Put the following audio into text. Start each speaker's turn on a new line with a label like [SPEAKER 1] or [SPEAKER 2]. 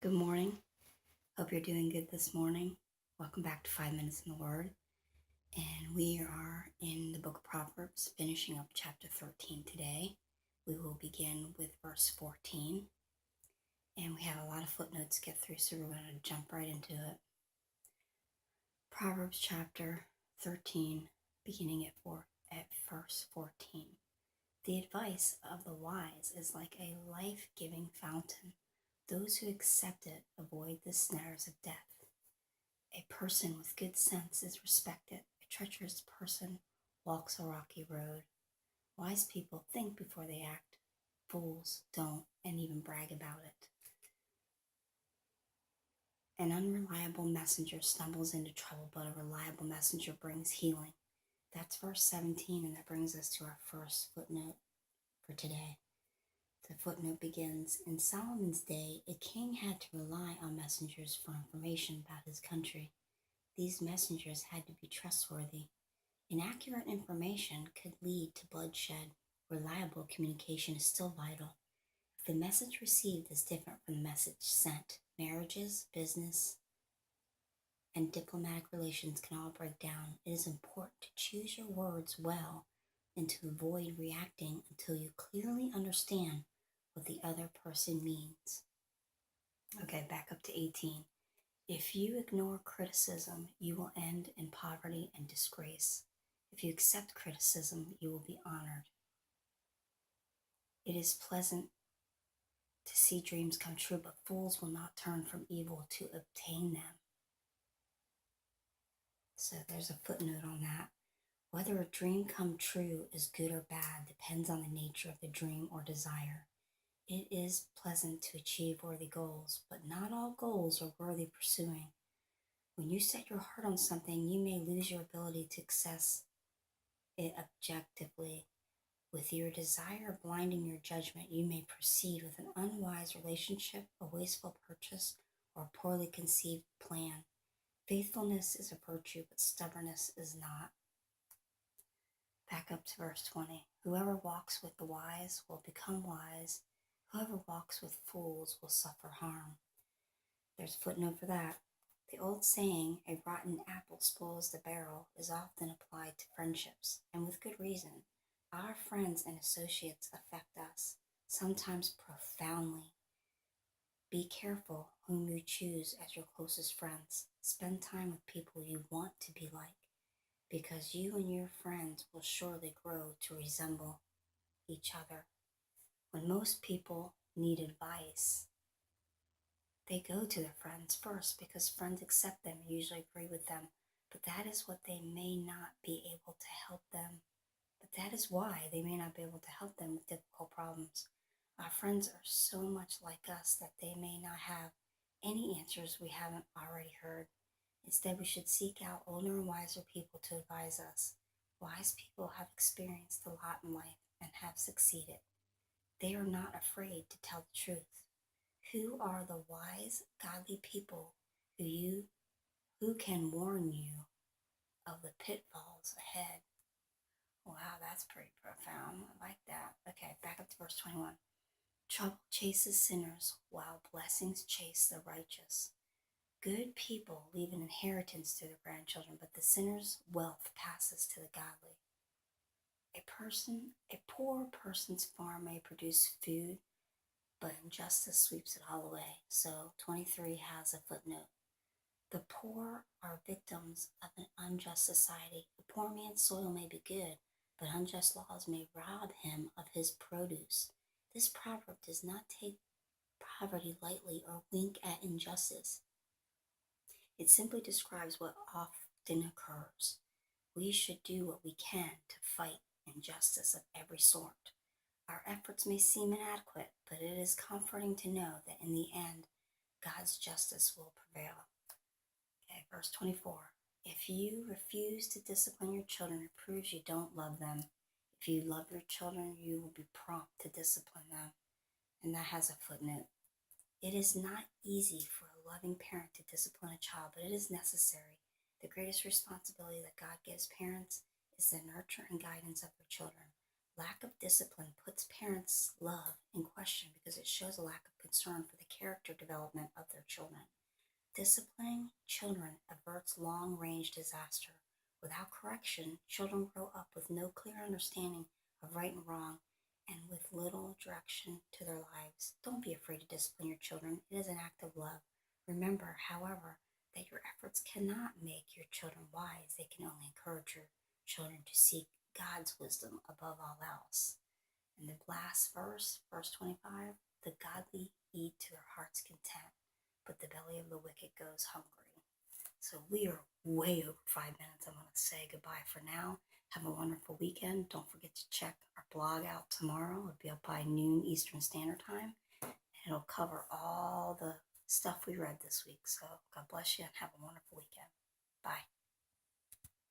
[SPEAKER 1] Good morning. Hope you're doing good this morning. Welcome back to 5 Minutes in the Word. And we are in the book of Proverbs, finishing up chapter 13 today. We will begin with verse 14. And we have a lot of footnotes to get through, so we're going to jump right into it. Proverbs Chapter 13, beginning at verse 14. The advice of the wise is like a life-giving fountain. Those who accept it avoid the snares of death. A person with good sense is respected. A treacherous person walks a rocky road. Wise people think before they act. Fools don't and even brag about it. An unreliable messenger stumbles into trouble, but a reliable messenger brings healing. That's verse 17, and that brings us to our first footnote for today. The footnote begins, in Solomon's day, a king had to rely on messengers for information about his country. These messengers had to be trustworthy. Inaccurate information could lead to bloodshed. Reliable communication is still vital. If the message received is different from the message sent, marriages, business, and diplomatic relations can all break down. It is important to choose your words well and to avoid reacting until you clearly understand what the other person means. Okay, back up to 18. If you ignore criticism, you will end in poverty and disgrace. If you accept criticism, you will be honored. It is pleasant to see dreams come true, but fools will not turn from evil to obtain them. So there's a footnote on that. Whether a dream come true is good or bad depends on the nature of the dream or desire. It is pleasant to achieve worthy goals, but not all goals are worthy pursuing. When you set your heart on something, you may lose your ability to access it objectively. With your desire blinding your judgment, you may proceed with an unwise relationship, a wasteful purchase, or a poorly conceived plan. Faithfulness is a virtue, but stubbornness is not. Back up to verse 20. Whoever walks with the wise will become wise. Whoever walks with fools will suffer harm. There's a footnote for that. The old saying, a rotten apple spoils the barrel, is often applied to friendships, and with good reason. Our friends and associates affect us, sometimes profoundly. Be careful whom you choose as your closest friends. Spend time with people you want to be like, because you and your friends will surely grow to resemble each other. When most people need advice, they go to their friends first because friends accept them and usually agree with them, but that is what they may not be able to help them. But that is why they may not be able to help them with difficult problems. Our friends are so much like us that they may not have any answers we haven't already heard. Instead, we should seek out older and wiser people to advise us. Wise people have experienced a lot in life and have succeeded. They are not afraid to tell the truth. Who are the wise, godly people who can warn you of the pitfalls ahead? Wow, that's pretty profound. I like that. Okay, back up to verse 21. Trouble chases sinners while blessings chase the righteous. Good people leave an inheritance to their grandchildren, but the sinner's wealth passes to the godly. A poor person's farm may produce food, but injustice sweeps it all away. So 23 has a footnote. The poor are victims of an unjust society. The poor man's soil may be good, but unjust laws may rob him of his produce. This proverb does not take poverty lightly or wink at injustice. It simply describes what often occurs. We should do what we can to fight injustice of every sort. Our efforts may seem inadequate, but it is comforting to know that in the end, God's justice will prevail. Okay, verse 24. If you refuse to discipline your children, it proves you don't love them. If you love your children, you will be prompt to discipline them. And that has a footnote. It is not easy for a loving parent to discipline a child, but it is necessary. The greatest responsibility that God gives parents is the nurture and guidance of their children. Lack of discipline puts parents' love in question because it shows a lack of concern for the character development of their children. Disciplining children averts long range disaster. Without correction, children grow up with no clear understanding of right and wrong and with little direction to their lives. Don't be afraid to discipline your children. It is an act of love. Remember, however, that your efforts cannot make your children wise. They can only encourage your children to seek God's wisdom above all else. And the last verse, verse 25, the godly eat to their heart's content, but the belly of the wicked goes hungry. So we are way over 5 minutes. I'm going to say goodbye for now. Have a wonderful weekend. Don't forget to check our blog out tomorrow. It'll be up by noon Eastern Standard Time. And it'll cover all the stuff we read this week. So God bless you and have a wonderful weekend. Bye.